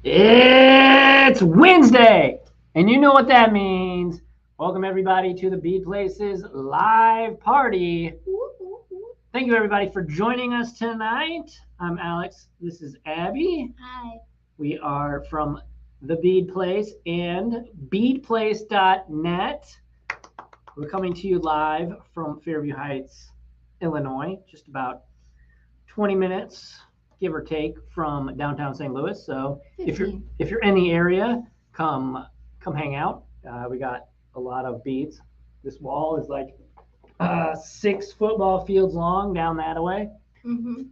It's Wednesday, and you know what that means. Welcome, everybody, to the Bead Place's live party. Thank you, everybody, for joining us tonight. I'm Alex. This is Abby. Hi. We are from the Bead Place and beadplace.net. We're coming to you live from Fairview Heights, Illinois, just about 20 minutes, give or take, from downtown St. Louis. So if you're in the area, come hang out. We got a lot of beads. This wall is like 6 football fields long down that way. Mm-hmm.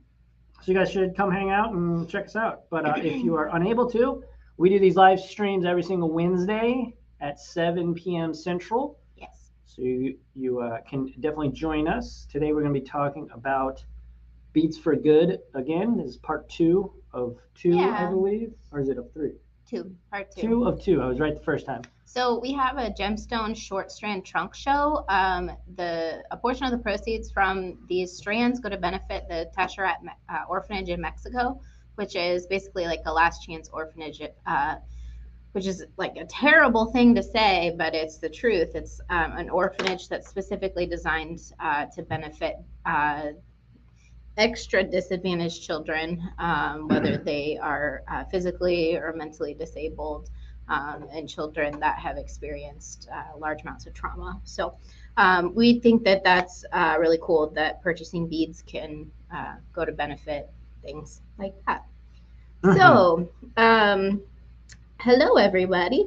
So you guys should come hang out and check us out. But if you are unable to, we do these live streams every single Wednesday at 7 p.m. Central. Yes. So you can definitely join us. Today we're going to be talking about Beads for Good again. This is part 2 of 2, I believe. Or is it of 3? 2, part 2. 2 of 2. I was right the first time. So we have a Gemstone short strand trunk show. A portion of the proceeds from these strands go to benefit the Tasharat orphanage in Mexico, which is basically like a last chance orphanage, which is like a terrible thing to say, but it's the truth. It's an orphanage that's specifically designed to benefit extra disadvantaged children, whether they are physically or mentally disabled, and children that have experienced large amounts of trauma. So we think that that's really cool that purchasing beads can go to benefit things like that. Mm-hmm. So hello, everybody.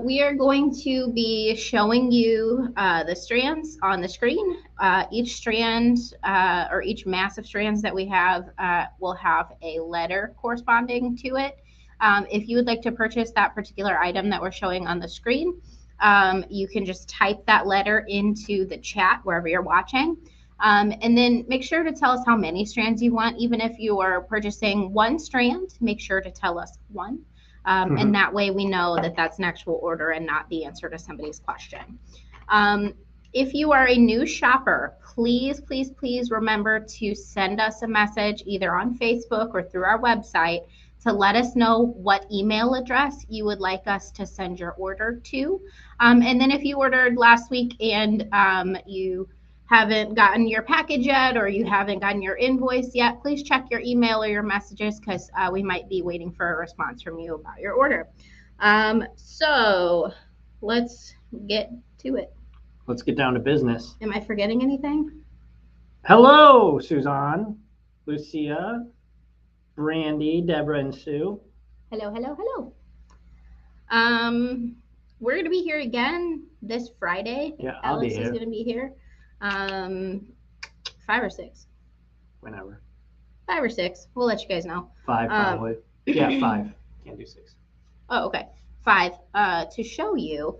We are going to be showing you the strands on the screen. Each strand or each mass of strands that we have will have a letter corresponding to it. If you would like to purchase that particular item that we're showing on the screen, you can just type that letter into the chat wherever you're watching. And then make sure to tell us how many strands you want. Even if you are purchasing 1 strand, make sure to tell us 1. And that way we know that that's an actual order and not the answer to somebody's question. If you are a new shopper, please remember to send us a message either on Facebook or through our website to let us know what email address you would like us to send your order to. And then if you ordered last week and you haven't gotten your package yet or you haven't gotten your invoice yet, please check your email or your messages because we might be waiting for a response from you about your order. So let's get to it. Let's get down to business. Am I forgetting anything? Hello, Suzanne, Lucia, Brandy, Deborah, and Sue. Hello. We're going to be here again this Friday. Yeah, Alex is going to be here. 5 or 6. Whenever. 5 or 6. We'll let you guys know. 5 probably. Yeah, 5. Can't do 6. Oh, okay. 5. To show you.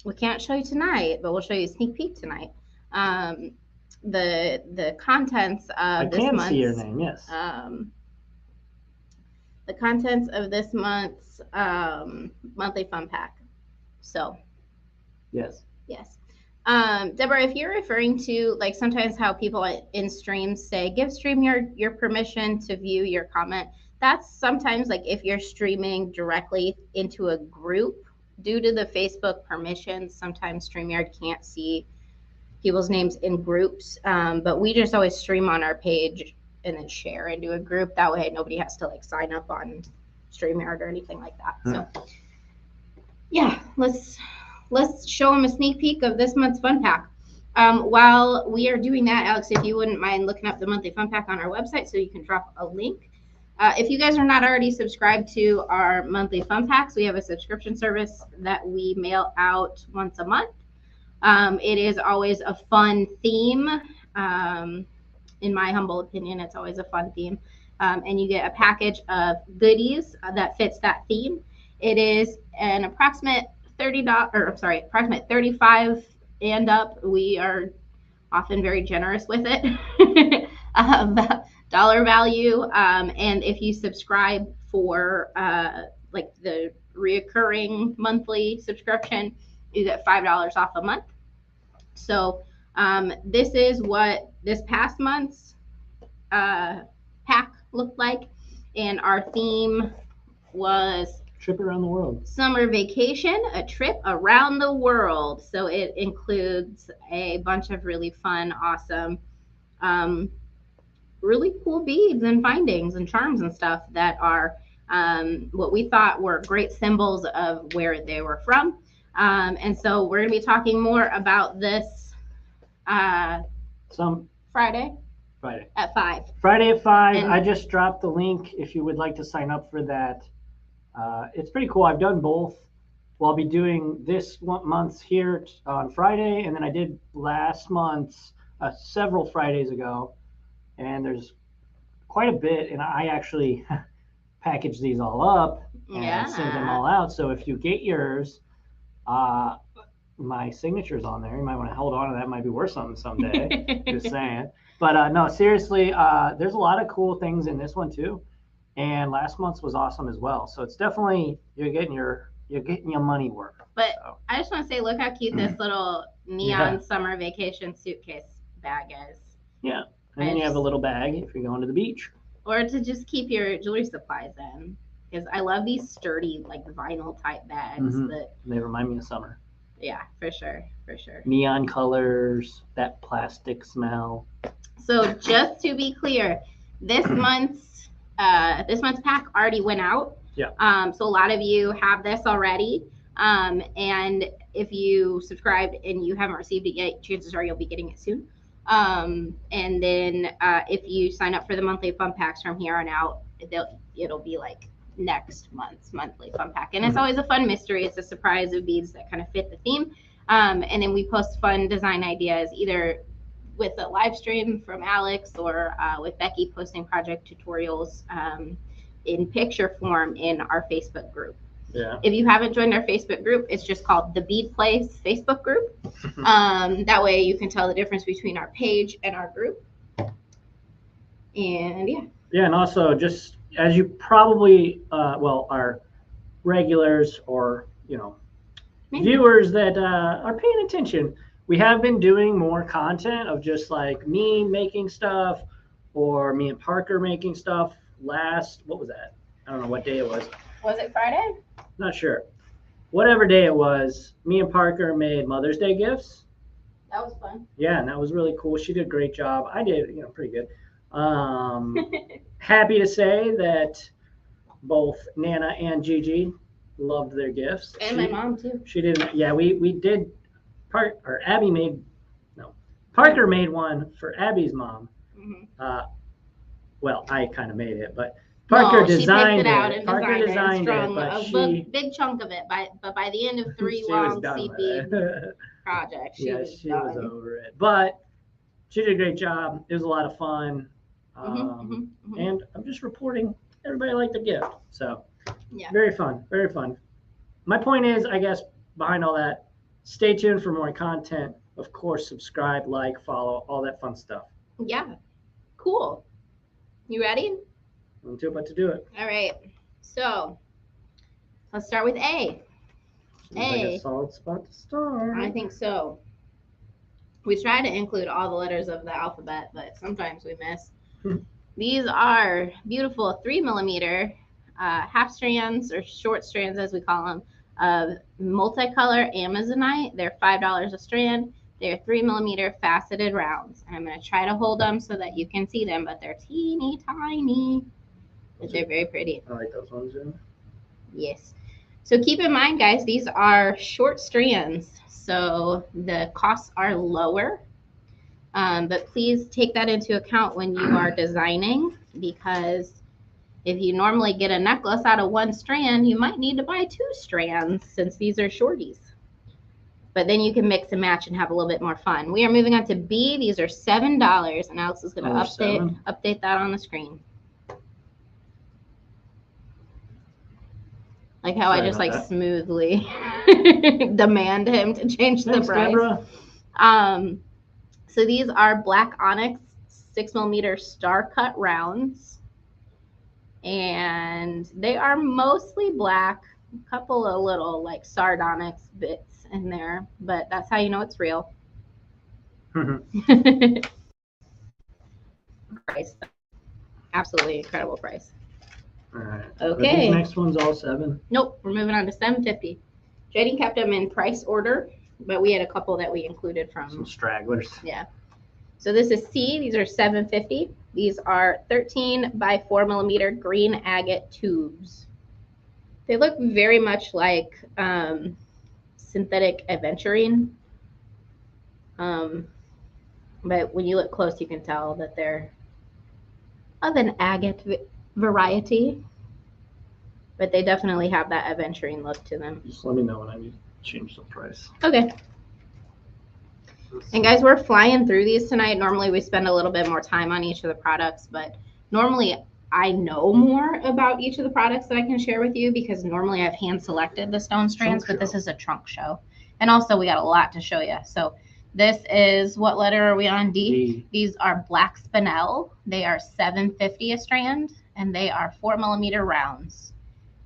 We can't show you tonight, but we'll show you a sneak peek tonight. The contents of this month's... I can see your name, yes. The contents of this month's monthly fun pack. So. Yes. Deborah, if you're referring to like sometimes how people in streams say, give stream your permission to view your comment, that's sometimes like if you're streaming directly into a group due to the Facebook permissions, sometimes StreamYard can't see people's names in groups. But we just always stream on our page and then share into a group. That way nobody has to like sign up on StreamYard or anything like that. So yeah, let's show them a sneak peek of this month's fun pack. While we are doing that, Alex, if you wouldn't mind looking up the monthly fun pack on our website so you can drop a link. If you guys are not already subscribed to our monthly fun packs, we have a subscription service that we mail out once a month. It is always a fun theme. In my humble opinion, it's always a fun theme. And you get a package of goodies that fits that theme. It is an approximate approximate 35 and up. We are often very generous with it. Dollar value. And if you subscribe for like the reoccurring monthly subscription, you get $5 off a month. So this is what this past month's pack looked like. And our theme was Trip around the world. Summer Vacation, a trip around the world. So it includes a bunch of really fun, awesome, really cool beads and findings and charms and stuff that are what we thought were great symbols of where they were from. And so we're going to be talking more about this Friday at 5. Friday at 5. And I just dropped the link if you would like to sign up for that. It's pretty cool. I've done both. Well, I'll be doing this month's here on Friday, and then I did last month's several Fridays ago. And there's quite a bit, and I actually packaged these all up and sent them all out. So if you get yours, my signature's on there. You might want to hold on to that. It might be worth something someday. Just saying. But no, seriously, there's a lot of cool things in this one too. And last month's was awesome as well. So it's definitely you're getting your money worth. But so. I just want to say, look how cute this little neon summer vacation suitcase bag is. Yeah. And then you have a little bag if you're going to the beach. Or to just keep your jewelry supplies in. Because I love these sturdy, like vinyl type bags. They remind me of summer. Yeah, for sure. For sure. Neon colors, that plastic smell. So just to be clear, this month's pack already went out. Yeah. So a lot of you have this already. And if you subscribed and you haven't received it yet, chances are you'll be getting it soon. And then if you sign up for the monthly fun packs from here on out, it'll be like next month's monthly fun pack. And it's always a fun mystery. It's a surprise of beads that kind of fit the theme. And then we post fun design ideas either with a live stream from Alex or with Becky posting project tutorials in picture form in our Facebook group. Yeah. If you haven't joined our Facebook group, it's just called the Bead Place Facebook group. That way you can tell the difference between our page and our group. And yeah. Yeah, and also just as you probably, our regulars or, viewers that are paying attention, we have been doing more content of just like me making stuff or me and Parker making stuff what was that? I don't know what day it was. Was it Friday? Not sure. Whatever day it was, me and Parker made Mother's Day gifts. That was fun. Yeah, and that was really cool. She did a great job. I did, pretty good. Happy to say that both Nana and Gigi loved their gifts. And my mom too. She didn't. Yeah, we did. Parker made one for Abby's mom. Well, I kind of made it, but Parker designed it. Parker designed it, but a big chunk of it. But by the end of 3 long seed projects, she was over it. But she did a great job. It was a lot of fun. And I'm just reporting everybody liked the gift. So yeah, very fun, very fun. My point is, I guess, behind all that, stay tuned for more content. Of course, subscribe, like, follow, all that fun stuff. Yeah, cool. You ready? I'm about to do it. All right. So let's start with A. Seems like a solid spot to start. I think so. We try to include all the letters of the alphabet, but sometimes we miss. These are beautiful 3mm half strands, or short strands as we call them, of multicolor Amazonite. They're $5 a strand. They're 3mm faceted rounds. I'm going to try to hold them so that you can see them, but they're teeny tiny. But they're very pretty. I like those ones, yeah. Yes. So keep in mind, guys, these are short strands, so the costs are lower. But please take that into account when you are designing, because if you normally get a necklace out of 1 strand, you might need to buy 2 strands since these are shorties. But then you can mix and match and have a little bit more fun. We are moving on to B. These are $7, and Alex is going to update that on the screen. Like how I just smoothly demand him to change the price. Deborah. So these are black onyx 6mm star cut rounds, and they are mostly black. A couple of little like sardonyx bits in there, but that's how you know it's real. Price, absolutely incredible price. All right. Okay. Are these next ones all 7? Nope, we're moving on to $7.50. Jody kept them in price order, but we had a couple that we included Some from. stragglers. Yeah. So this is C. These are $7.50. These are 13 by 4 millimeter green agate tubes. They look very much like synthetic aventurine. But when you look close, you can tell that they're of an agate variety. But they definitely have that aventurine look to them. Just let me know when I need to change the price. Okay. And guys, we're flying through these tonight. Normally we spend a little bit more time on each of the products, but normally I know more about each of the products that I can share with you because normally I've hand selected the stone strands, but this is a trunk show. And also we got a lot to show you. So this is, what letter are we on? D. These are black spinel. They are $7.50 a strand and they are 4 millimeter rounds.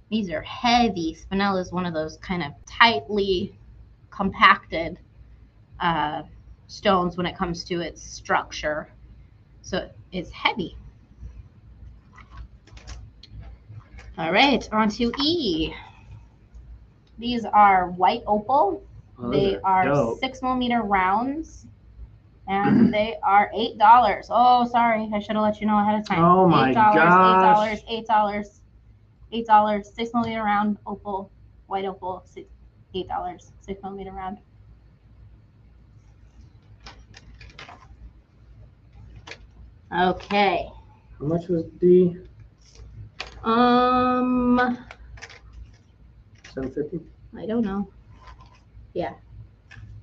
These are heavy. Spinel is one of those kind of tightly compacted stones when it comes to its structure. So it's heavy. All right, on to E. These are white opal. They are dope. 6 millimeter rounds. And they are $8. Oh, sorry. I should have let you know ahead of time. Oh my gosh. $8. 6 millimeter round opal, white opal, $8. 6 millimeter round. Okay. How much was D? $7.50. I don't know. Yeah.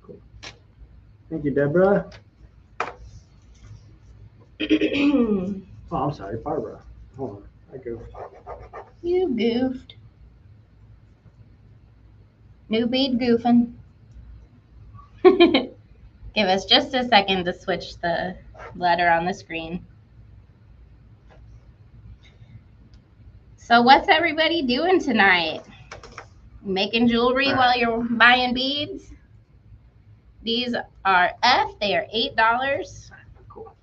Cool. Thank you, Deborah. Oh, I'm sorry, Barbara. Hold on, I goofed. You goofed. New bead goofing. Give us just a second to switch the letter on the screen. So what's everybody doing tonight? Making jewelry while you're buying beads? These are F. They are $8. Cool.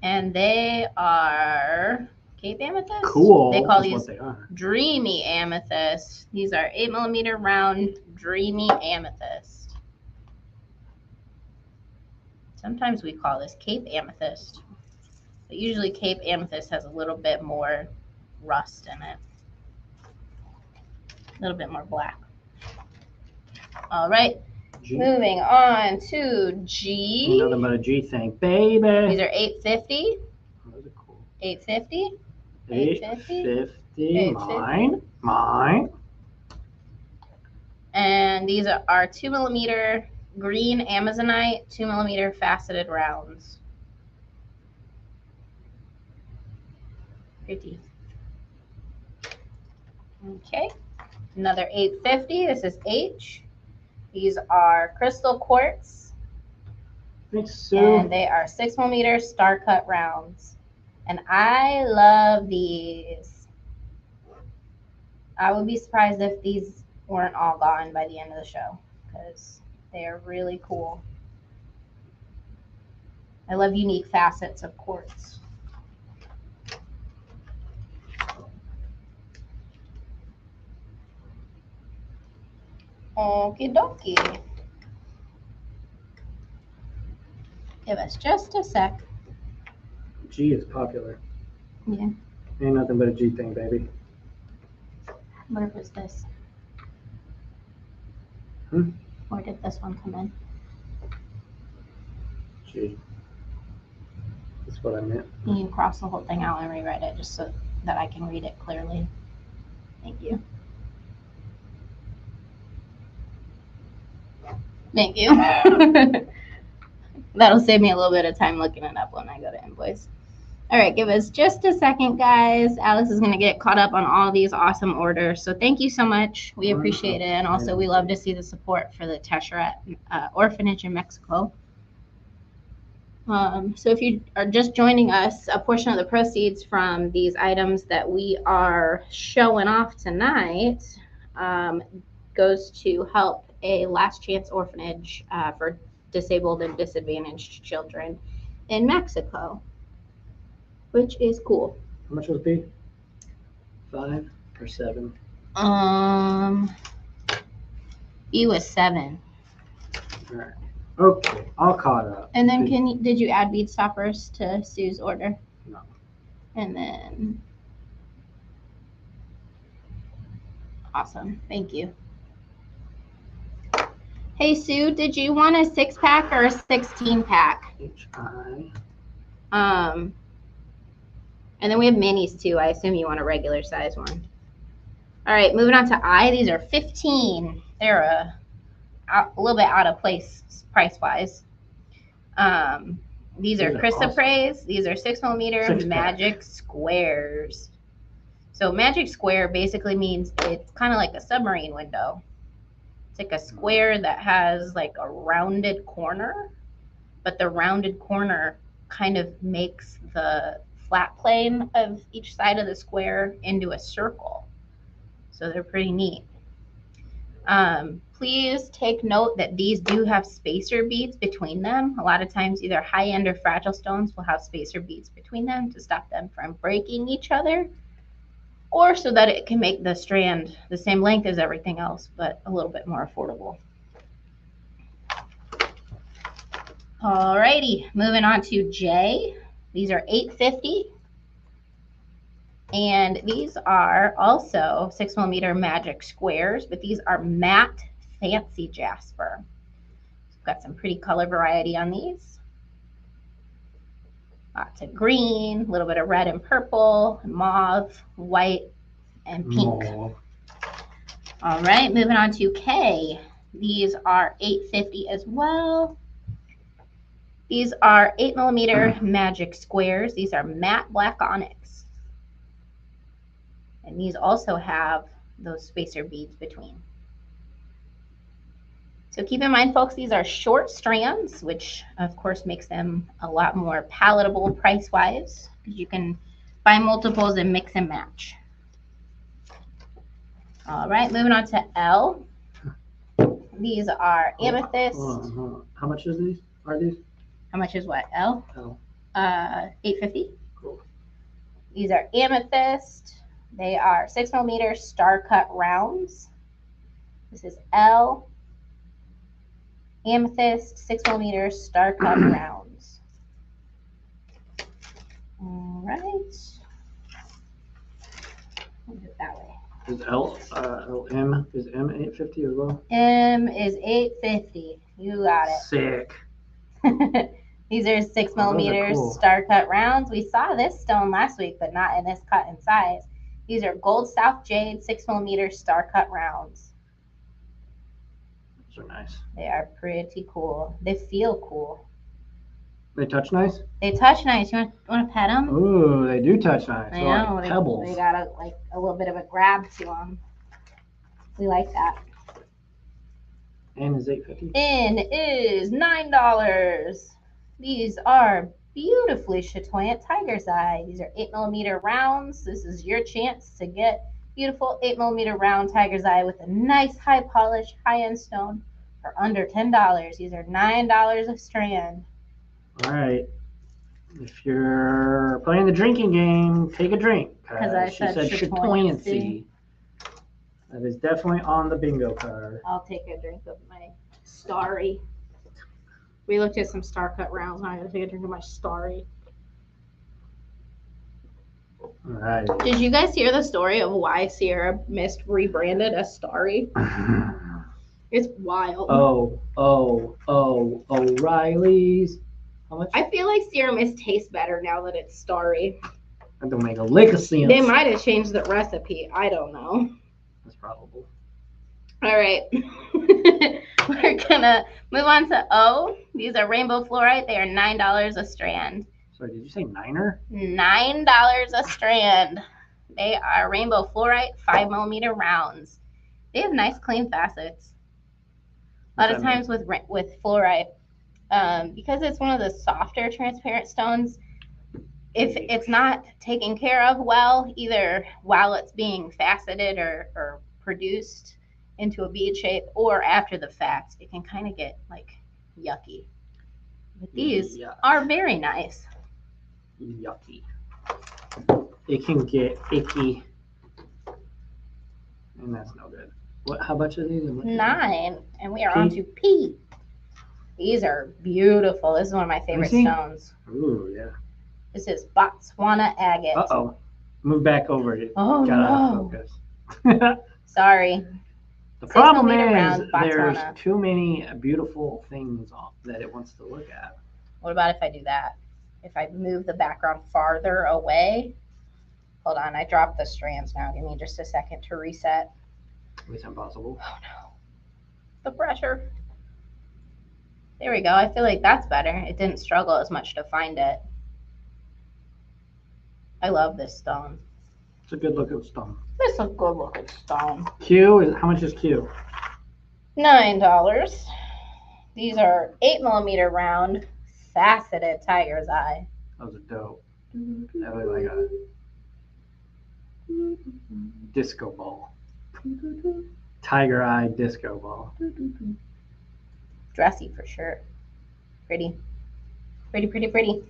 And they are Cape Amethyst? Cool. They call That's these what they are. Dreamy Amethyst. These are 8 millimeter round Dreamy Amethyst. Sometimes we call this Cape Amethyst. But usually Cape Amethyst has a little bit more rust in it. A little bit more black. All right. G. Moving on to G. Nothing but a G thing, baby. These are $8.50. Those are cool. $8.50. $8.50. Mine. And these are 2 millimeter green Amazonite, 2 millimeter faceted rounds. Pretty. Okay. Another $8.50. This is H. These are crystal quartz. Thanks, Sue. And they are 6 millimeter star cut rounds. And I love these. I would be surprised if these weren't all gone by the end of the show because they are really cool. I love unique facets of quartz. Okie dokie. Give us just a sec. G is popular. Yeah. Ain't nothing but a G thing, baby. Where was this? Where did this one come in? G. That's what I meant. You can cross the whole thing out and rewrite it just so that I can read it clearly. Thank you. Thank you. That'll save me a little bit of time looking it up when I go to invoice. All right, give us just a second, guys. Alex is going to get caught up on all these awesome orders. So thank you so much. We appreciate it. And also, we love to see the support for the Tesseract orphanage in Mexico. So if you are just joining us, a portion of the proceeds from these items that we are showing off tonight goes to help a last chance orphanage for disabled and disadvantaged children in Mexico, which is cool. How much was B? 5 or 7? B was 7. All right. Okay, all caught up. And then did you add bead stoppers to Sue's order? No. And then, awesome, thank you. Hey Sue, did you want a 6-pack or a 16-pack? HI. And then we have minis too. I assume you want a regular size one. All right, moving on to I. These are 15. They're a little bit out of place price-wise. These are chrysoprase. Awesome. These are 6mm magic squares. So magic square basically means it's kind of like a submarine window. It's like a square that has like a rounded corner, but the rounded corner kind of makes the flat plane of each side of the square into a circle. So they're pretty neat. Please take note that these do have spacer beads between them. A lot of times either high-end or fragile stones will have spacer beads between them to stop them from breaking each other, or so that it can make the strand the same length as everything else, but a little bit more affordable. Alrighty, moving on to J. These are $8.50. And these are also 6mm magic squares, but these are matte fancy jasper. We've got some pretty color variety on these. Lots of green, a little bit of red and purple, mauve, white, and pink. Mauve. All right, moving on to K. These are $8.50 as well. These are 8mm magic squares. These are matte black onyx. And these also have those spacer beads between. So keep in mind, folks, these are short strands, which of course makes them a lot more palatable price-wise, because you can buy multiples and mix and match. All right, moving on to L. These are amethyst. How much is these? Are these? How much is what? L? L. $8.50. Cool. These are amethyst. They are 6mm star cut rounds. This is L. Amethyst 6mm star cut rounds. All right. Move it that way. Is M is M $8.50 as well? M is $8.50. You got it. Sick. These are 6mm cool. Star cut rounds. We saw this stone last week, but not in this cut and size. These are gold South Jade 6mm star cut rounds. Those are nice. They are pretty cool. They feel cool. They touch nice? They touch nice. You want to pet them? Ooh, they do touch nice. I know. Like pebbles. They got a little bit of a grab to them. We like that. N is $8.50. N is $9. These are beautifully chatoyant tiger's eye. These are 8mm rounds. This is your chance to get beautiful 8mm round tiger's eye with a nice high polish, high-end stone for under $10. These are $9 a strand. All right. If you're playing the drinking game, take a drink. Because she said chatoyancy. That is definitely on the bingo card. I'll take a drink of my starry. We looked at some star cut rounds, and I'm going to take a drink of my starry. All right. Did you guys hear the story of why Sierra Mist rebranded as Starry? It's wild. O'Reilly's. How much? I feel like Sierra Mist tastes better now that it's Starry. That don't make a lick of sense. They might have changed the recipe. I don't know. That's probable. All right. We're going to move on to O. These are rainbow fluorite. They are $9 a strand. Sorry, did you say niner? $9 a strand. They are rainbow fluorite 5mm rounds. They have nice clean facets. A lot of times with fluorite, because it's one of the softer transparent stones, if it's not taken care of well, either while it's being faceted or produced into a bead shape or after the fact, it can kind of get like yucky. But these are very nice. Yucky. It can get icky. And that's no good. What? How much are these? 9. And we are P? on to P. These are beautiful. This is one of my favorite see. stones. Ooh, yeah. This is Botswana agate. Uh-oh. Move back over. You Oh, got out of no. focus. Sorry. The problem 6 millimeter is round there's Botswana. too many beautiful things that it wants to look at. What about if I do that? If I move the background farther away? Hold on, I dropped the strands now. Give me just a second to reset. It's impossible. Oh no. The pressure. There we go. I feel like that's better. It didn't struggle as much to find it. I love this stone. It's a good looking stone. This is a good looking stone. How much is Q? $9. These are 8 millimeter round faceted tiger's eye. Those are dope. That looks like a disco ball. Tiger eye disco ball. Dressy for sure. Pretty. Pretty, pretty, pretty.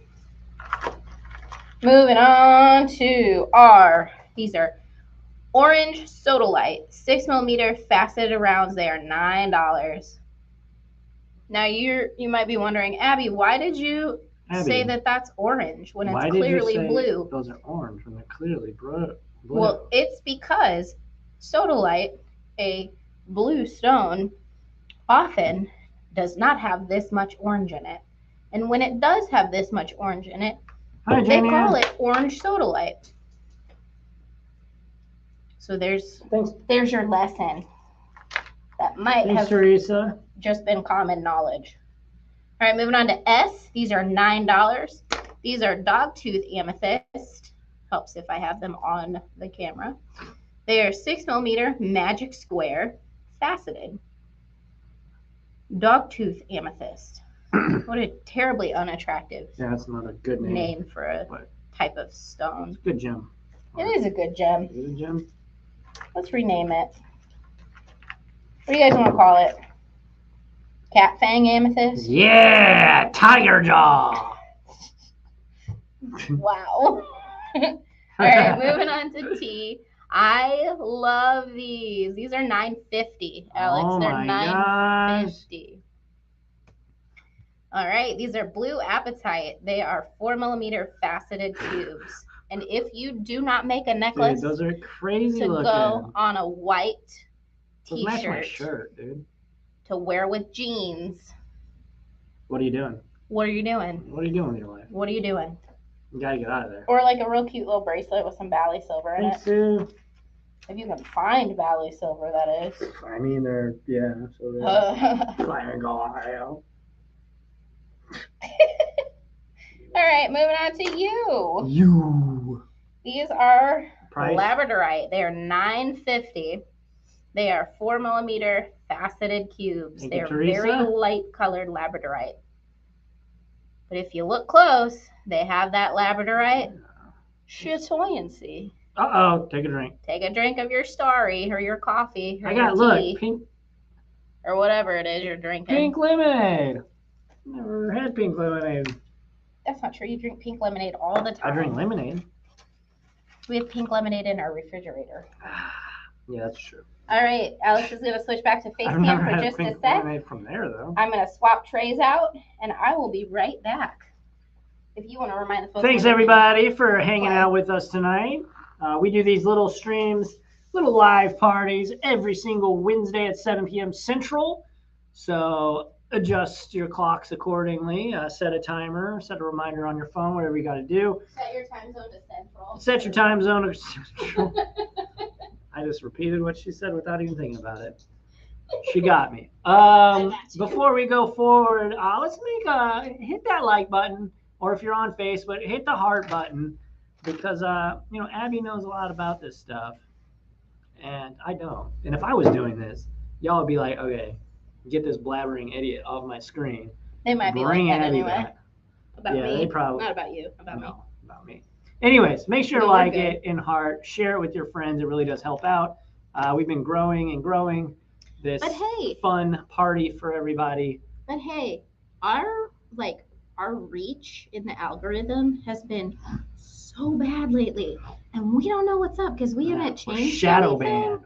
Moving on to R. These are orange sodalite, 6 millimeter faceted rounds. They are $9. Now you might be wondering, Abby, why did you say that that's orange when it's clearly blue? Those are orange when they're clearly blue. Well, it's because sodalite, a blue stone, often does not have this much orange in it. And when it does have this much orange in it, they call it orange sodalite. So there's your lesson. That might have Teresa. just been common knowledge. All right, moving on to S. These are $9. These are dogtooth amethyst. Helps if I have them on the camera. They are 6 millimeter magic square faceted. Dogtooth amethyst. What a terribly unattractive that's not a good name for a type of stone. It's a good gem. It is a good gem. Is it a gem? Let's rename it. What do you guys want to call it? Cat fang amethyst? Yeah, tiger jaw. Wow. All right, moving on to T. I love these. These are $9.50, Alex. Oh They're $9.50. All right, these are blue apatite. They are 4 millimeter faceted cubes. And if you do not make a necklace, dude, those are crazy to looking. go on a white Those match my t-shirt shirt, dude. to wear with jeans, what are you doing? what are you doing? What are you doing with your life? What are you doing? You gotta get out of there. Or like a real cute little bracelet with some Bally silver in it. Sue. If you can find Bally silver, that is. I mean, they're so they're flying Ohio. All right, moving on to you. You. These are Price? labradorite. They are $9.50. They are 4 millimeter faceted cubes. They are very light colored labradorite. But if you look close, they have that labradorite chatoyancy. Uh-oh, take a drink. Take a drink of your starry or your coffee or tea, pink or whatever it is you're drinking. Pink lemonade. Never had pink lemonade. That's not true. You drink pink lemonade all the time. I drink lemonade. We have pink lemonade in our refrigerator. Yeah, that's true. All right, Alex is going to switch back to FaceTime for just a sec. Lemonade from there, though. I'm going to swap trays out, and I will be right back. If you want to remind the folks. Thanks, everybody, for hanging out with us tonight. We do these little streams, little live parties every single Wednesday at 7 p.m. Central. So adjust your clocks accordingly. Set a timer, set a reminder on your phone, whatever you got to do. Set your time zone to Central. Set your time zone to Central. I just repeated what she said without even thinking about it. She got me. Before we go forward, let's hit that like button, or if you're on Facebook, hit the heart button, because Abby knows a lot about this stuff, and I don't. And if I was doing this, y'all would be like, okay, get this blabbering idiot off my screen. They might be Bring like that Abby anyway. back. About me. They probably. Not about you. About me. About me. Anyways, make sure to like it and heart, share it with your friends. It really does help out. We've been growing and growing this fun party for everybody. But hey, our reach in the algorithm has been so bad lately, and we don't know what's up because we haven't changed shadow anything. banned.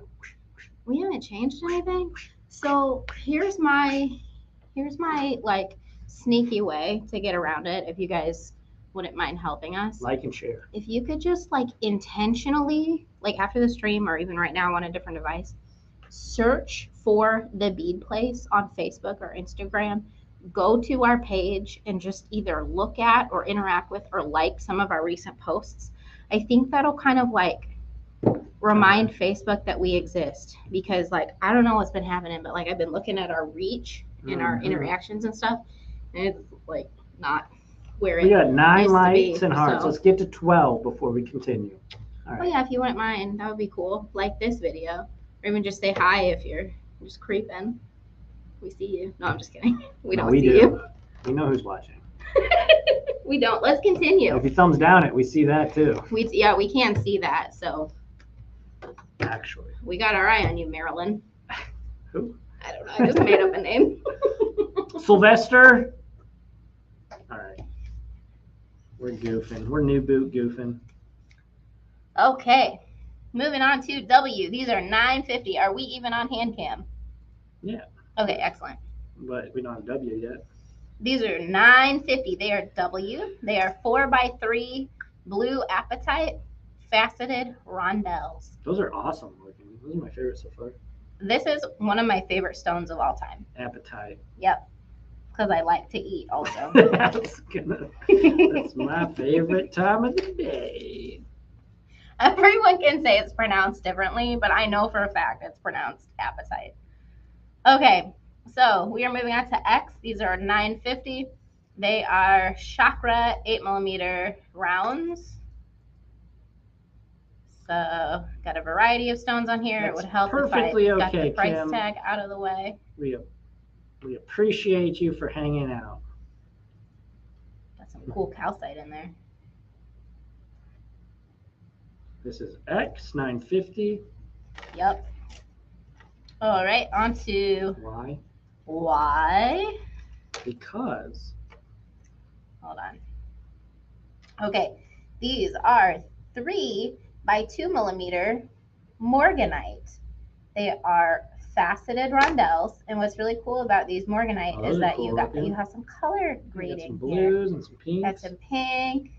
We haven't changed anything. So here's my like sneaky way to get around it. If you guys wouldn't mind helping us, Like and share. if you could just like intentionally, like after the stream or even right now on a different device, search for the Bead Place on Facebook or Instagram. Go to our page and just either look at or interact with or like some of our recent posts. I think that'll kind of like remind Facebook that we exist, because like I don't know what's been happening, but like I've been looking at our reach and our interactions and stuff, and it's like not where We it got 9 used to likes be, and hearts. so- Let's get to 12 before we continue. All Oh right. yeah, if you wouldn't mind, that would be cool. Like this video, or even just say hi if you're just creeping. We see you. No, I'm just kidding. We No, don't we see do. you. We know who's watching. We don't. Let's continue. If you thumbs down it, we see that too. We can see that. So Actually. we got our eye on you, Marilyn. Who? I don't know. I just made up a name. Sylvester. All right. We're goofing. We're new boot goofing. Okay. Moving on to W. These are $9.50. Are we even on hand cam? Yeah. Okay, excellent. But we don't have W yet. These are $9.50. They are W. They are 4x3 blue apatite faceted rondelles. Those are awesome looking. Those are my favorites so far. This is one of my favorite stones of all time. Appetite. Yep. Because I like to eat also. That's my favorite time of the day. Everyone can say it's pronounced differently, but I know for a fact it's pronounced apatite. Okay, so we are moving on to X. These are $9.50. They are chakra 8mm rounds. So got a variety of stones on here. That's it would help perfectly if I got okay, the price Kim. tag out of the way. We appreciate you for hanging out. Got some cool calcite in there. This is X 950. Yep. All right, on to Why? Y. Because. Hold on. Okay, these are 3x2mm morganite. They are faceted rondelles, and what's really cool about these morganite is that cool you have some color grading some here. blues and some pinks. Got some pink,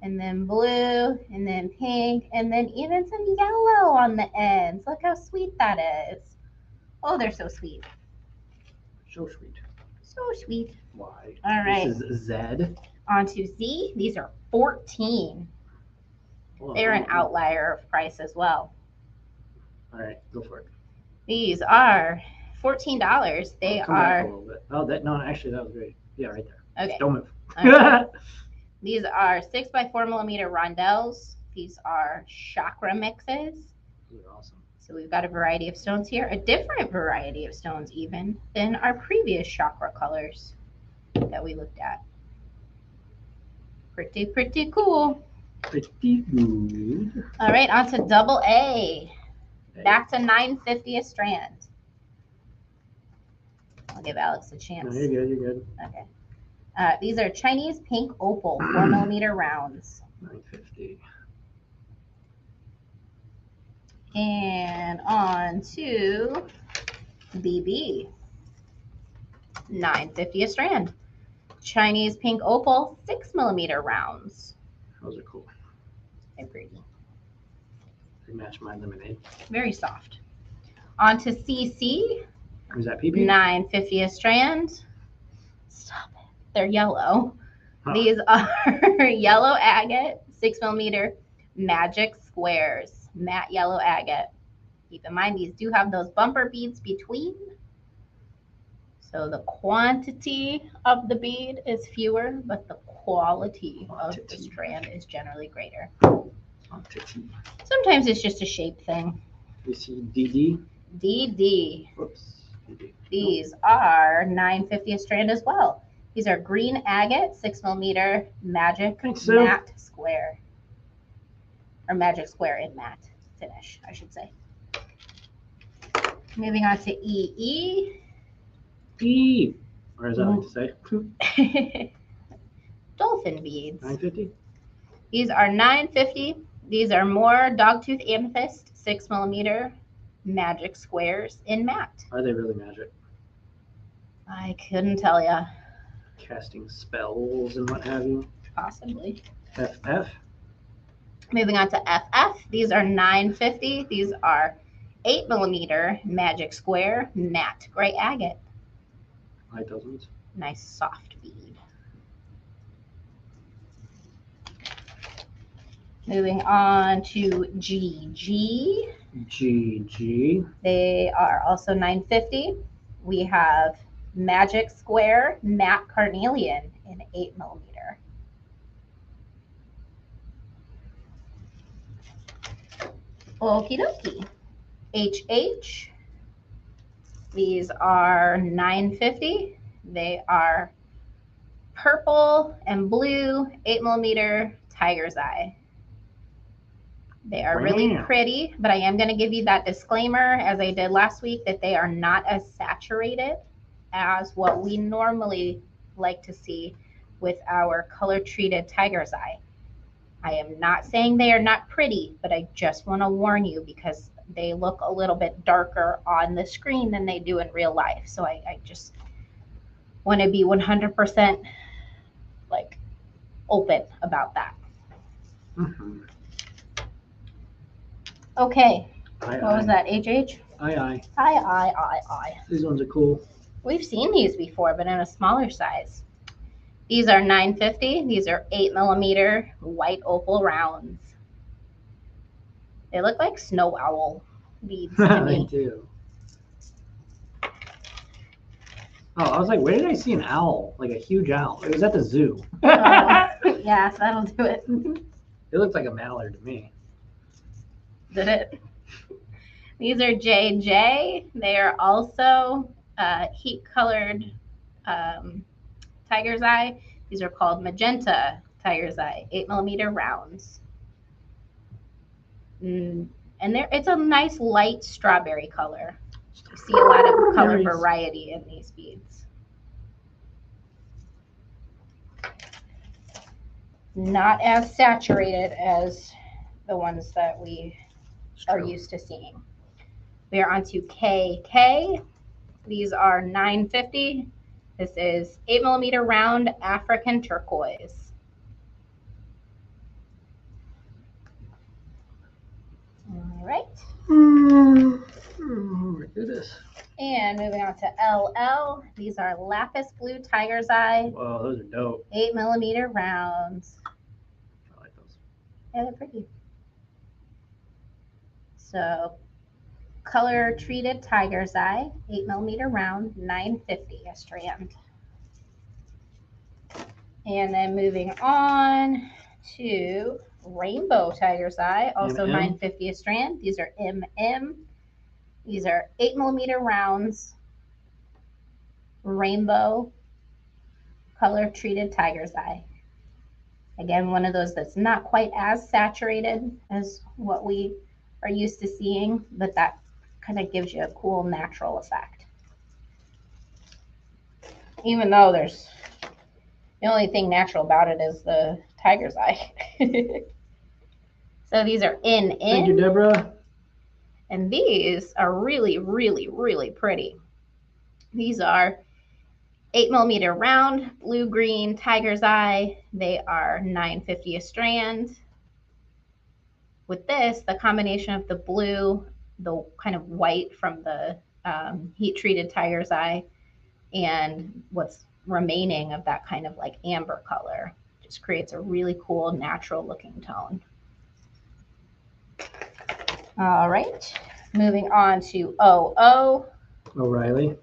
and then blue, and then pink, and then even some yellow on the ends. Look how sweet that is. Oh, they're so sweet. So sweet. So sweet. Why? All right. This is Z. On to Z. These are 14. They're an outlier of price as well. All right, go for it. These are $14. They Come back are. a little bit. Oh, actually, that was great. Yeah, right there. Okay. Just don't move. Right. These are 6x4mm rondelles. These are chakra mixes. These are awesome. So we've got a variety of stones here, a different variety of stones even than our previous chakra colors that we looked at. Pretty cool. Pretty good. All right, on to double A. Back to $9.50 a strand. I'll give Alex a chance. No, you're good. You're good. Okay. These are Chinese pink opal 4mm rounds. $9.50. And on to BB. $9.50 a strand. Chinese pink opal 6mm rounds. Those are cool. They're pretty. They match my lemonade. Very soft. On to CC. Is that PP? $9.50 a strand. Stop it. They're yellow. Huh. These are yellow agate 6mm magic squares. Matte yellow agate. Keep in mind these do have those bumper beads between. So the quantity of the bead is fewer, but the quality of the strand is generally greater. Sometimes it's just a shape thing. You see DD? DD. Whoops. DD. These are $9.50 a strand as well. These are green agate 6mm magic matte square. Or magic square in matte finish, I should say. Moving on to EE. E. Or as I like to say. Dolphin beads. $9.50? These are $9.50. These are more dogtooth amethyst 6mm magic squares in matte. Are they really magic? I couldn't tell you. Casting spells and what have you. Possibly. FF. Moving on to FF. These are $9.50. These are 8mm magic square matte gray agate. I like those ones. Nice soft bead. Moving on to GG. GG. They are also $9.50. We have magic square matte carnelian in 8mm. Okie dokie. HH. These are $9.50. They are purple and blue 8mm tiger's eye. They are really pretty, but I am going to give you that disclaimer, as I did last week, that they are not as saturated as what we normally like to see with our color treated tiger's eye. I am not saying they are not pretty, but I just want to warn you because they look a little bit darker on the screen than they do in real life. So I just want to be 100% like open about that. Mm-hmm. Okay. What was that? HH? Aye. These ones are cool. We've seen these before, but in a smaller size. These are $9.50. These are 8mm white opal rounds. They look like snow owl beads to me. They do. Oh, I was like, where did I see an owl? Like a huge owl. It was at the zoo. Yeah, so that'll do it. It looks like a mallard to me. Did it? These are JJ. They are also heat colored tiger's eye. These are called magenta tiger's eye, 8mm rounds. And it's a nice light strawberry color. You see a lot of color variety in these beads. Not as saturated as the ones that we are used to seeing. We are on to KK. These are $9.50. This is 8mm round African turquoise. All right. Oh my goodness. And moving on to LL. These are lapis blue tiger's eye. Wow, those are dope. 8mm rounds. I like those. Yeah, they're pretty. So, color treated tiger's eye, 8mm round, $9.50 a strand. And then moving on to rainbow tiger's eye, also $9.50 a strand. These are MM. These are 8mm rounds, rainbow color treated tiger's eye. Again, one of those that's not quite as saturated as what we are used to seeing, but that kind of gives you a cool natural effect. Even though there's the only thing natural about it is the tiger's eye. So these are in. Thank you, Deborah. And these are really, really, really pretty. These are 8mm round, blue-green tiger's eye. They are $9.50 a strand. With this, the combination of the blue, the kind of white from the heat-treated tiger's eye, and what's remaining of that kind of like amber color just creates a really cool, natural-looking tone. All right, moving on to O'Reilly.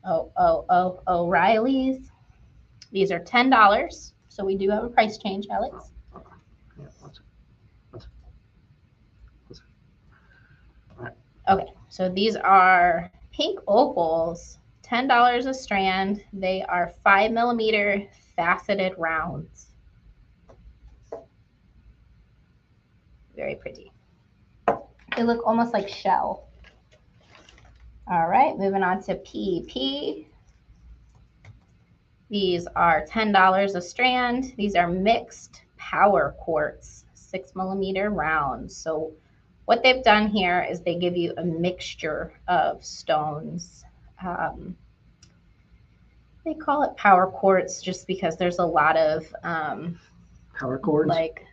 O'Reilly's. These are $10, so we do have a price change, Alex. Yeah, all right. Okay, so these are pink opals, $10 a strand. They are 5mm faceted rounds. Very pretty. They look almost like shell. All right, moving on to PP. These are $10 a strand. These are mixed power quartz, 6mm rounds. So What they've done here is they give you a mixture of stones. They call it power quartz just because there's a lot of Power cords. like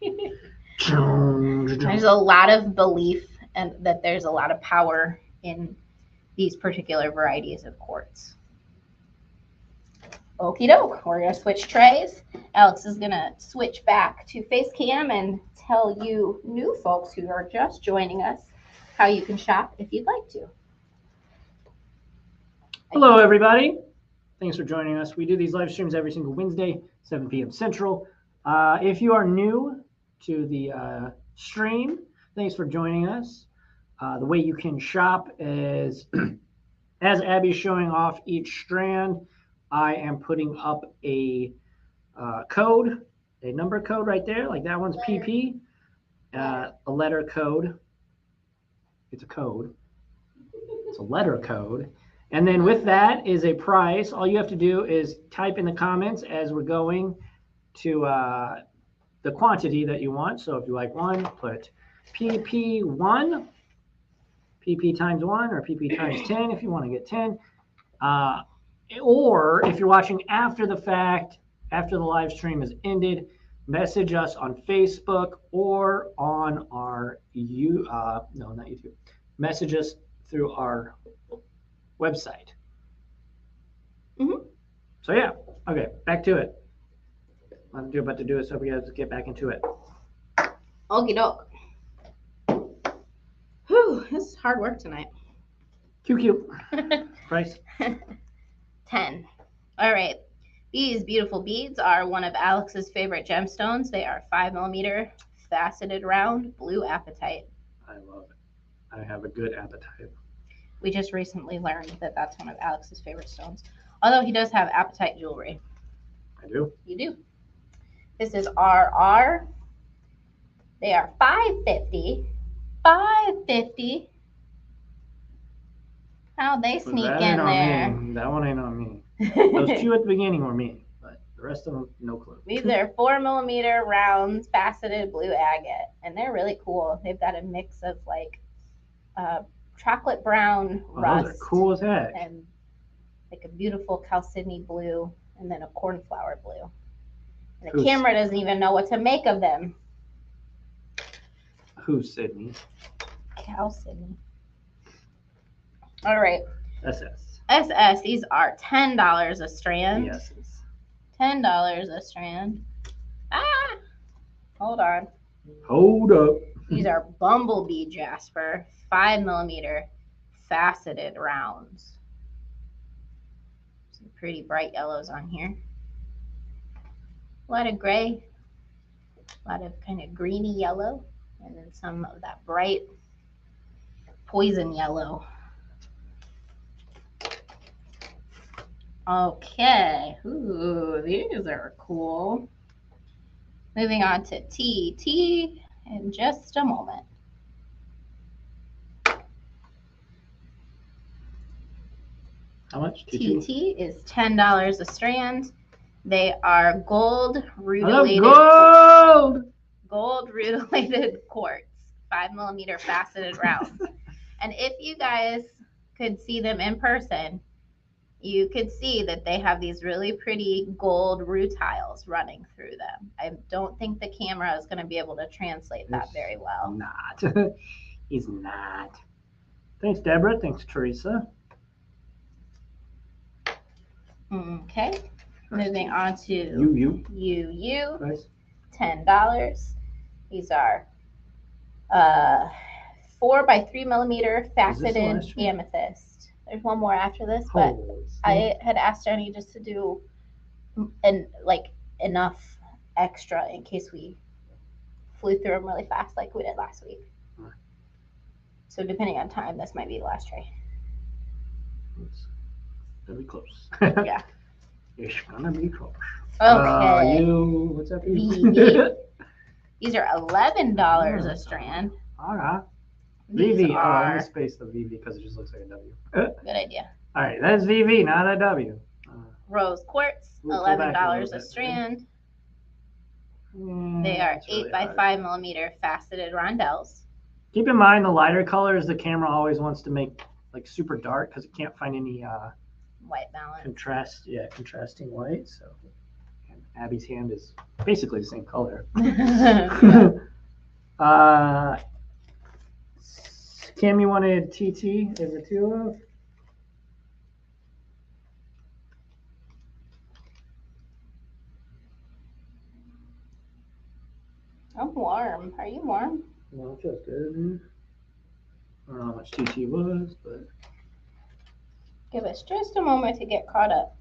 there's a lot of belief and that there's a lot of power in these particular varieties of quartz. Okie doke, we're gonna switch trays. Alex is gonna switch back to face cam and tell you new folks who are just joining us how you can shop if you'd like to. Hello, everybody. Thanks for joining us. We do these live streams every single Wednesday, 7 p.m. Central. If you are new to the stream, thanks for joining us. The way you can shop is, as Abby's showing off each strand, I am putting up a code, a number code right there, like that one's PP, a letter code. It's a code. It's a letter code. And then with that is a price. All you have to do is type in the comments as we're going to the quantity that you want. So if you like one, put PP1, PP times 1, or PP times 10 if you want to get 10. Or if you're watching after the fact, after the live stream has ended, message us on Facebook or on our no, not YouTube. Message us through our website. So yeah, okay, back to it. I'm about to do it, so we have to get back into it. Okie doke. Whew, this is hard work tonight. Cute. Price? 10. All right. These beautiful beads are one of Alex's favorite gemstones. They are 5mm faceted round blue apatite. I love it. I have a good appetite. We just recently learned that that's one of Alex's favorite stones. Although he does have apatite jewelry. I do. You do. This is RR. They are $5.50. $5.50. How'd they sneak in there? Me. That one ain't on me. Those two at the beginning were me, but the rest of them, no clue. These are 4mm rounds, faceted blue agate, and they're really cool. They've got a mix of like chocolate brown rust. Those are cool as heck. And like a beautiful chalcedony blue, and then a cornflower blue. And the camera doesn't even know what to make of them. Who's Sydney? Chalcedony. All right. SS. These are $10 a strand. Yes. $10 a strand. Ah! Hold on. Hold up. These are bumblebee jasper, 5mm faceted rounds. Some pretty bright yellows on here. A lot of gray, a lot of kind of greeny yellow, and then some of that bright poison yellow. Okay. Ooh, these are cool. Moving on to TT in just a moment. How much? TT is $10 a strand. They are gold rutilated quartz, 5mm faceted rounds. And if you guys could see them in person, you could see that they have these really pretty gold rutiles running through them. I don't think the camera is going to be able to translate that very well. Not. He's not. Thanks, Deborah. Thanks, Teresa. Okay. Moving on to UU. Price? $10. These are 4x3mm faceted amethyst. There's one more after this, but I had asked Jenny just to do enough extra in case we flew through them really fast like we did last week. So depending on time, this might be the last tray. It'll be close. Yeah. It's gonna be close. Okay. What's up? These are $11 a strand. All right. VV. I'm going to space the VV because it just looks like a W. Good idea. All right, that's VV, not a W. Rose quartz, $11 a strand. They are 8x5mm faceted rondelles. Keep in mind the lighter colors the camera always wants to make like super dark because it can't find any white balance. Contrasting white. So and Abby's hand is basically the same color. Cammy wanted TT as a 2 of. I'm warm. Are you warm? No, it feels good. I don't know how much TT was, but give us just a moment to get caught up.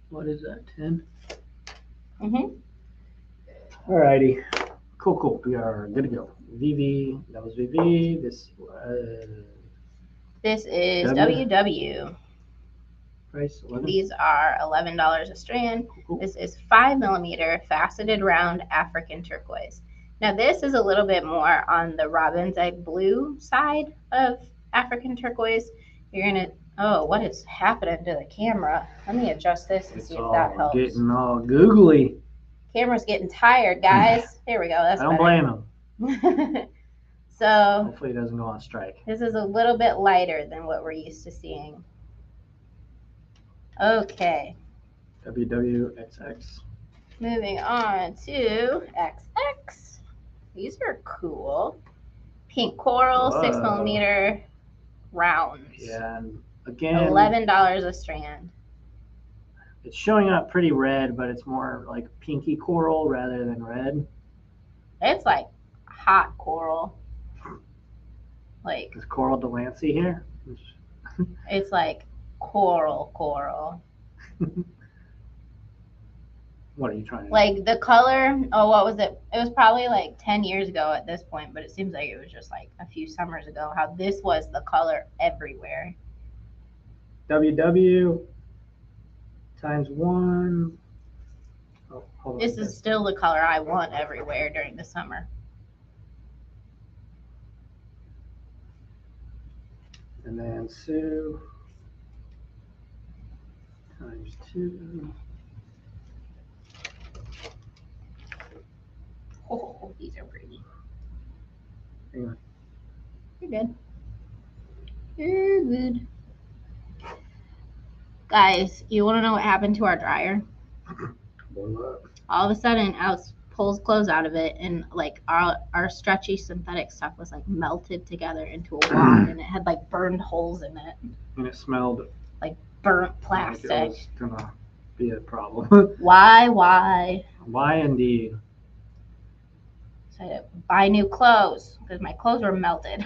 What is that? 10. Mm-hmm. Alrighty. Cool. We are good to go. VV. That was VV. This is WW. Price 11. These are $11 a strand. Cool. This is 5mm faceted round African turquoise. Now this is a little bit more on the robin's egg blue side of African turquoise. You're gonna, oh, what is happening to the camera? Let me adjust this and see if that helps. Getting all googly. Camera's getting tired, guys. There we go. That's I don't blame him. So hopefully it doesn't go on strike. This is a little bit lighter than what we're used to seeing. Okay. WWXX. Moving on to XX. These are cool. Pink coral, 6mm rounds. Yeah, and again, $11 a strand. It's showing up pretty red, but it's more like pinky coral rather than red. It's like hot coral. Like is Coral Delancey here? It's like coral. What are you trying to like the color? Oh, what was it? It was probably like 10 years ago at this point, but it seems like it was just like a few summers ago how this was the color everywhere. WW times 1. Oh, hold on. This is still the color I want everywhere during the summer. And then Sue times 2. Oh, these are pretty. Hang on. You're good. You're good. Guys, you want to know what happened to our dryer? All of a sudden, Alex pulls clothes out of it, and like our stretchy synthetic stuff was like melted together into a wad, and it had like burned holes in it. And it smelled like burnt plastic. Like it was gonna be a problem. Why? Why indeed? So I had to buy new clothes because my clothes were melted.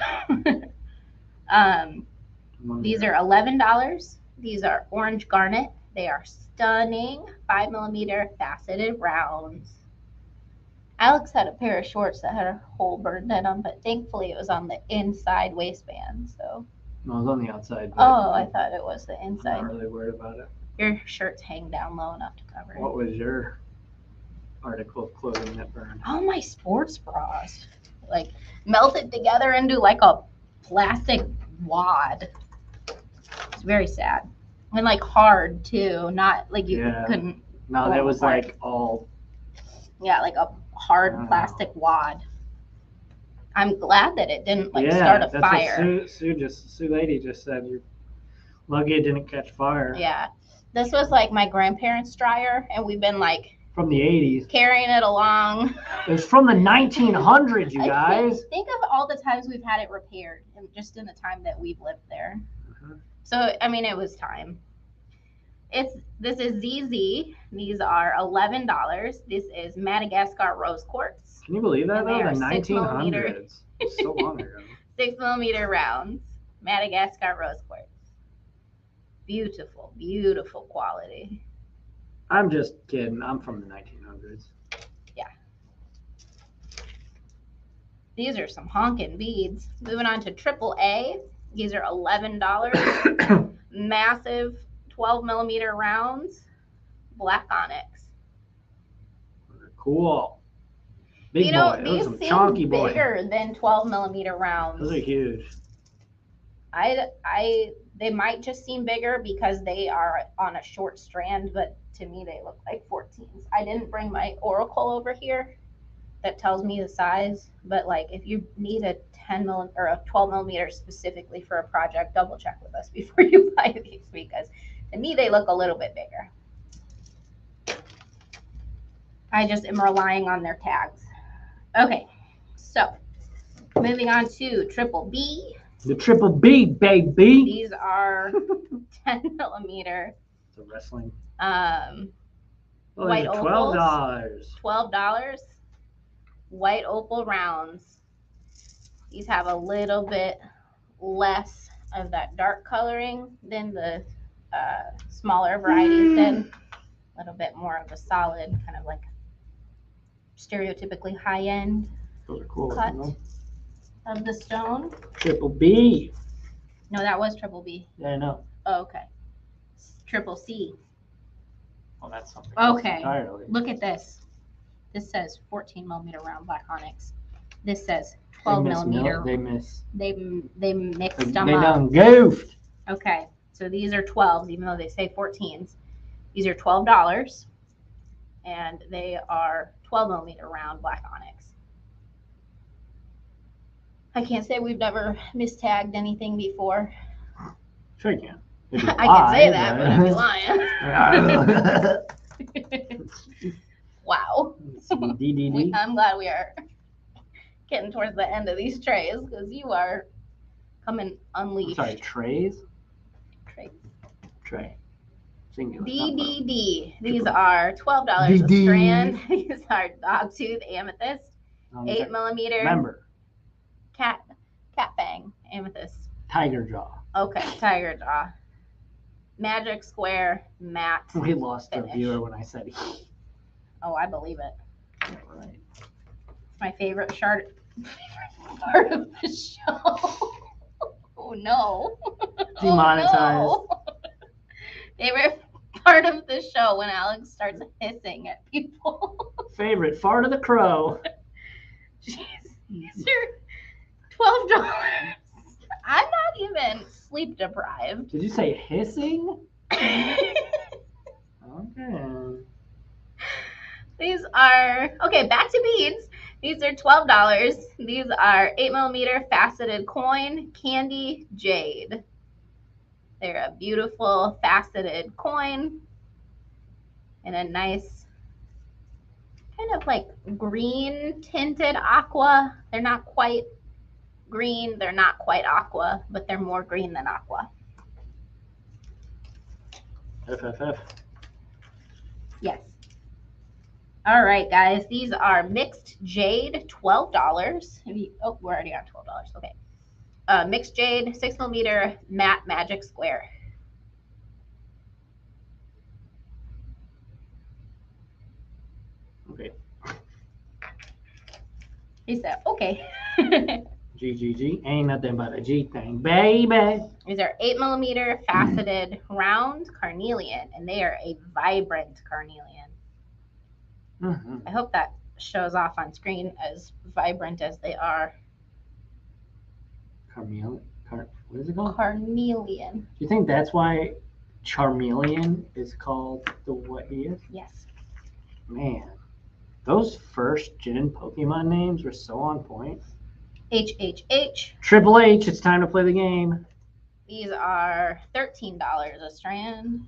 These are $11. These are orange garnet. They are stunning 5mm faceted rounds. Alex had a pair of shorts that had a hole burned in them, but thankfully it was on the inside waistband. So. No, it was on the outside. Oh, I thought it was the inside. I'm not really worried about it. Your shirts hang down low enough to cover it. What was your article of clothing that burned? Oh, my sports bras. Like melted together into like a plastic wad. It's very sad. And like hard too. Not like you couldn't. No, that was like all. Yeah, like a hard plastic wad. I'm glad that it didn't like start a fire. What Sue lady just said. You're lucky it didn't catch fire. Yeah. This was like my grandparents' dryer, and we've been like from the 80s carrying it along. It was from the 1900s, you guys. Think of all the times we've had it repaired, and just in the time that we've lived there. So I mean, it was time. This is ZZ. These are $11. This is Madagascar rose quartz. Can you believe that though? The 1900s. So long ago. 6mm rounds. Madagascar rose quartz. Beautiful, beautiful quality. I'm just kidding. I'm from the 1900s. Yeah. These are some honking beads. Moving on to AAA. These are $11. Massive 12mm rounds. Black onyx. Cool. Big boy. Those are some chunky boys. Bigger than 12mm rounds. Those are huge. They might just seem bigger because they are on a short strand, but to me they look like 14s. I didn't bring my oracle over here that tells me the size. But like, if you need a 10 or a 12 millimeter specifically for a project, double check with us before you buy these, because to me they look a little bit bigger. I just am relying on their tags. Okay, so moving on to triple B. The triple B, baby. These are 10 millimeter. The wrestling. White opals. $12. $12. White opal rounds. These have a little bit less of that dark coloring than the smaller varieties did. A little bit more of a solid, kind of like stereotypically high end. Those are cool. Cut of the stone. Triple B. No, that was triple B. Yeah, I know. Oh, okay. Triple C. Oh, that's something. Okay. Look at this. This says 14 millimeter round black onyx. This says 12 millimeter. They missed. They mixed them They up. done goofed. Okay, so these are 12s, even though they say 14s. These are $12, and they are 12 millimeter round black onyx. I can't say we've never mistagged anything before. Sure you can. I can say that, but I'd be lying. Wow. DDD. I'm glad we are getting towards the end of these trays, because you are coming unleashed. Sorry, trays? Trays. Tray. Singular. DDD. These are $12 a strand. These are dogtooth amethyst, 8 millimeter. Remember. Cat fang amethyst. Tiger jaw. Okay, tiger jaw. Magic square matte. We lost finish. our viewer when I said he. Oh, I believe it. Yeah, right. It's my favorite part of the show. Oh no. Demonetized. Oh, no. Favorite part of the show when Alex starts hissing at people. Favorite fart of the crow. Jeez, these are $12. I'm not even sleep deprived. Did you say hissing? Okay. These are, okay, back to beads. These are $12. These are 8 millimeter faceted coin, candy jade. They're a beautiful faceted coin in a nice kind of like green tinted aqua. They're not quite green, they're not quite aqua, but they're more green than aqua. FFF. Yes. All right, guys. These are mixed jade, $12. Oh, we're already on $12. Okay. Mixed jade, 6 millimeter matte magic square. Okay. He said, okay. GGG. Ain't nothing but a G thing, baby. These are 8 millimeter faceted round carnelian, and they are a vibrant carnelian. Mm-hmm. I hope that shows off on screen as vibrant as they are. Carmelian. What is it called? Carnelian. Do you think that's why Charmeleon is called what he is? Yes. Man, those first gen Pokemon names were so on point. HHH. Triple H, it's time to play the game. These are $13 a strand.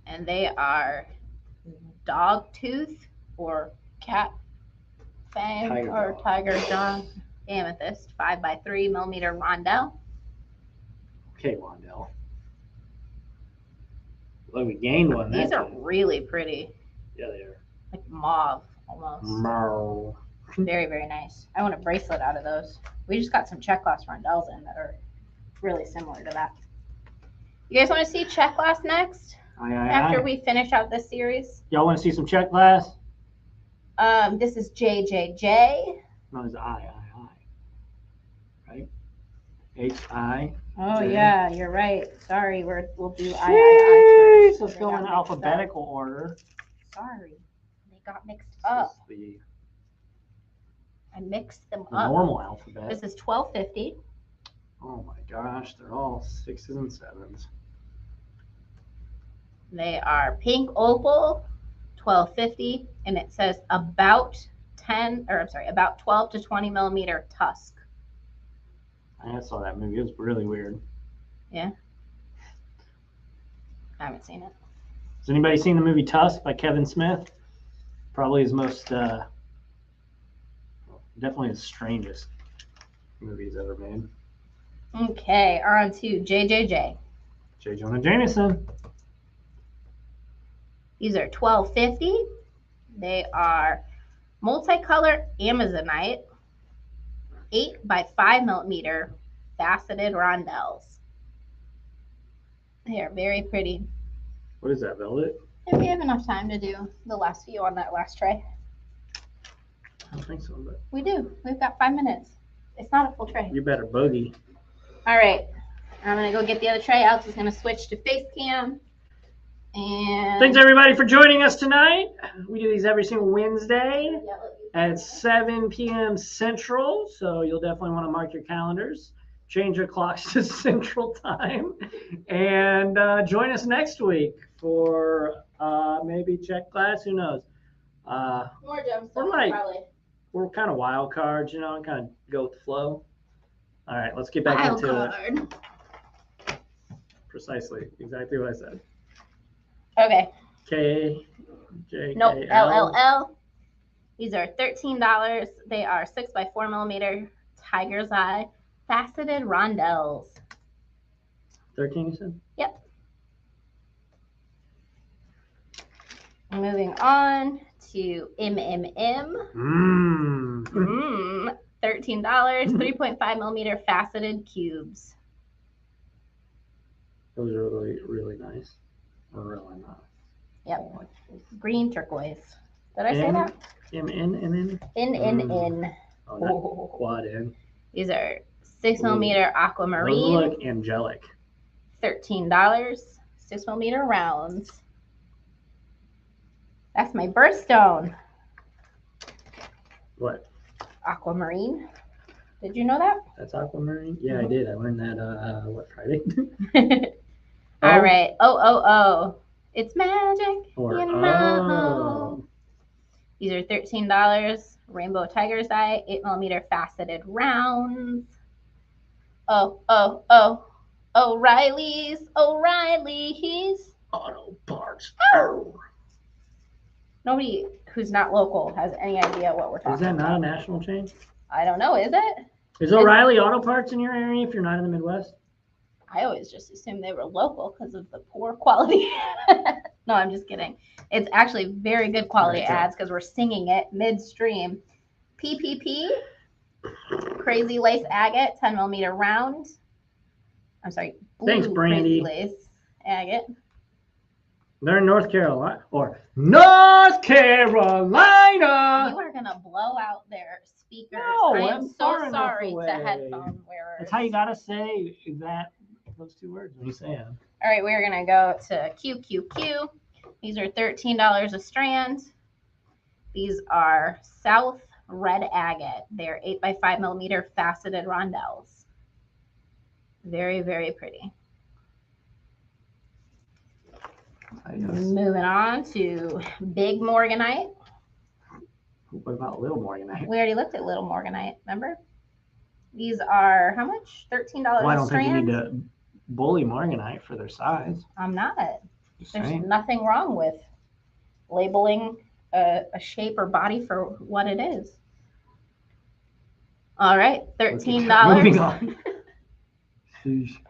And they are dog tooth or cat fang tiger jaw amethyst, 5x3 millimeter rondelle. Okay, Rondell. Look, we gained one. These are really pretty. Yeah, they are. Like mauve almost. Mauve. Very, very nice. I want a bracelet out of those. We just got some check glass rondelles in that are really similar to that. You guys want to see check glass next? After we finish out this series? Y'all want to see some check glass? This is JJJ. No, it's I. Right? H-I. Oh, yeah, you're right. Sorry, we'll do I. Let's go in alphabetical order. Sorry, they got mixed up. I mixed them up. Normal alphabet. This is $12.50. Oh my gosh, they're all 6s and 7s. They are pink opal, $12.50, and it says about 12 to 20 millimeter tusk. I saw that movie. It was really weird. Yeah. I haven't seen it. Has anybody seen the movie Tusk by Kevin Smith? Probably his most, definitely his strangest movie he's ever made. Okay, on to JJJ. J. Jonah Jameson. These are $12.50. They are multicolor Amazonite, 8 by 5 millimeter faceted rondelles. They are very pretty. What is that, velvet? If we have enough time to do the last few on that last tray. I don't think so, but We do. We've got 5 minutes. It's not a full tray. you better boogie. All right. I'm going to go get the other tray. Alex is going to switch to face cam. And Thanks everybody for joining us tonight. We do these every single Wednesday at 7 p.m. Central, so you'll definitely want to mark your calendars. Change your clocks to Central Time, and join us next week for maybe check class. Who knows? more gemstones, probably. We're kind of wild cards, you know, and kind of go with the flow. All right, let's get back into it. Precisely, exactly what I said. Okay. K, J, Nope. K, L. LLL. These are $13. They are 6 by 4 millimeter tiger's eye faceted rondelles. 13, you said? Yep. Moving on to MMM. $13. 3.5 millimeter faceted cubes. Those are really, really nice. Really nice. Yep. Green turquoise. Did I say that? N. N. Oh, not quad N. These are 6 millimeter aquamarine. Those look angelic. $13. 6 millimeter rounds. That's my birthstone. What? Aquamarine. Did you know that? That's aquamarine? Yeah, I did. I learned that, Friday? All right. Oh. It's magic. Or, you know. These are $13. Rainbow tiger's eye, 8 millimeter faceted rounds. O'Reilly's. Auto parts. Oh. Nobody who's not local has any idea what we're talking about. Is that not a national chain? I don't know. Is it? Is O'Reilly Auto Parts in your area if you're not in the Midwest? I always just assumed they were local because of the poor quality. No, I'm just kidding. It's actually very good quality ads because we're singing it midstream. PPP, Crazy Lace Agate, 10 millimeter round. I'm sorry. Thanks, Brandy. Crazy Lace Agate. They're in North Carolina. North Carolina! You are going to blow out their speakers. No, I am so sorry away. to headphone wearers. That's how you got to say those two words when you say them. All right, we're going to go to QQQ. These are $13 a strand. These are South Red Agate. They're 8 by 5 millimeter faceted rondelles. Very, very pretty. Moving on to Big Morganite. What about Little Morganite? We already looked at Little Morganite, remember? These are how much? $13 a strand? Well, I don't think you need to bully Morganite for their size. I'm not. There's nothing wrong with labeling a shape or body for what it is. All right, $13. Moving on.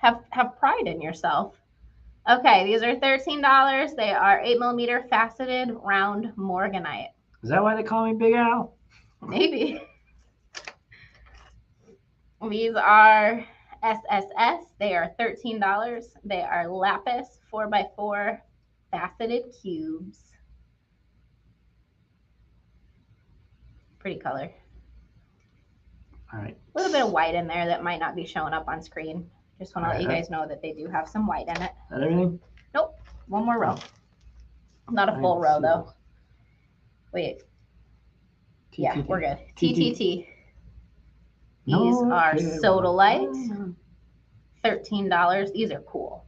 Have pride in yourself. Okay, these are $13. They are 8 millimeter faceted round Morganite. Is that why they call me Big Al? Maybe. These are SSS. They are $13. They are lapis 4x4 faceted cubes. Pretty color. All right. A little bit of white in there that might not be showing up on screen. Just want to let you guys know that they do have some white in it. Is that everything? Nope. One more row. Not a full row, though. Wait. Yeah, we're good. TTT. These are Sodalite. $13. These are cool.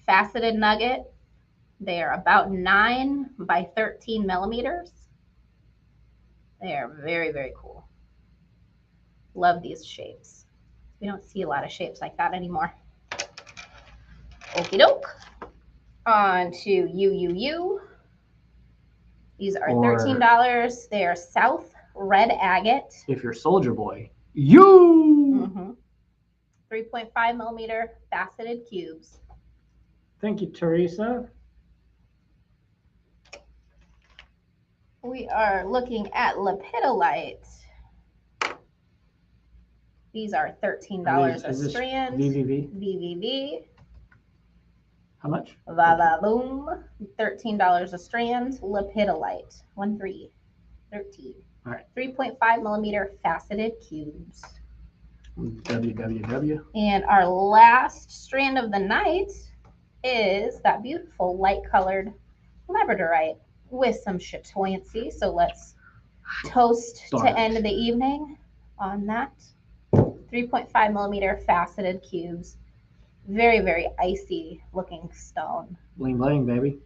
Faceted nugget. They are about 9 by 13 millimeters. They are very, very cool. Love these shapes. We don't see a lot of shapes like that anymore. Okie doke. On to UUU. These are $13. They are South Red Agate. If you're Soldier Boy, you. 3.5 millimeter faceted cubes. Thank you, Teresa. We are looking at lepidolite. These are $13 a strand. VVV. VVV. How much? Va-va-boom. $13 a strand. Lepidolite. 13. All right. 3.5 millimeter faceted cubes. WWW. And our last strand of the night is that beautiful light colored labradorite with some chatoyancy. So let's toast to end the evening on that. 3.5 millimeter faceted cubes. Very, very icy looking stone. Bling bling, baby.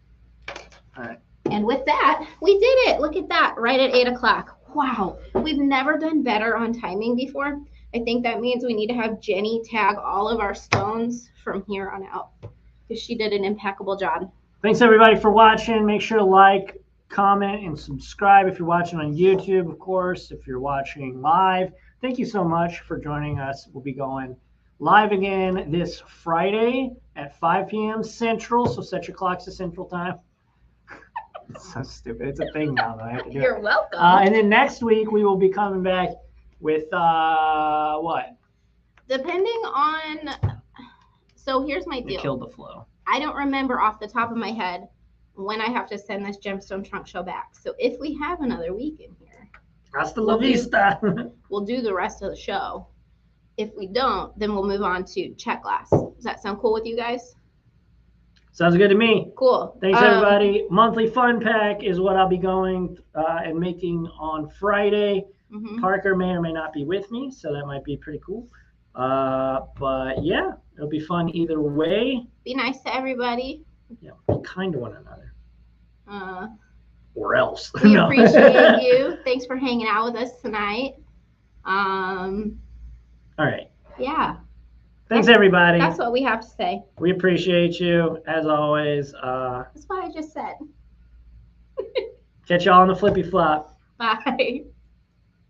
All right. And with that, we did it. Look at that, right at 8 o'clock. Wow, we've never done better on timing before. I think that means we need to have Jenny tag all of our stones from here on out because she did an impeccable job. Thanks everybody for watching. Make sure to like, comment, and subscribe if you're watching on YouTube, of course. If you're watching live, thank you so much for joining us. We'll be going live again this Friday at 5 p.m. Central, so set your clocks to Central Time. It's so stupid. It's a thing now, though. I have to do You're welcome. And then next week, we will be coming back with what? Depending on... So here's my deal. It killed the flow. I don't remember off the top of my head when I have to send this Gemstone trunk show back. So if we have another week in here... Hasta la vista. We'll do the rest of the show. If we don't, then we'll move on to check glass. Does that sound cool with you guys? Sounds good to me. Cool. Thanks, everybody. Monthly fun pack is what I'll be going and making on Friday. Parker may or may not be with me, so that might be pretty cool. But yeah, it'll be fun either way. Be nice to everybody. Yeah, be kind to one another. Or else. We appreciate you. Thanks for hanging out with us tonight. All right. Yeah. Thanks, everybody. That's what we have to say. We appreciate you, as always. That's what I just said. Catch y'all on the flippy flop. Bye.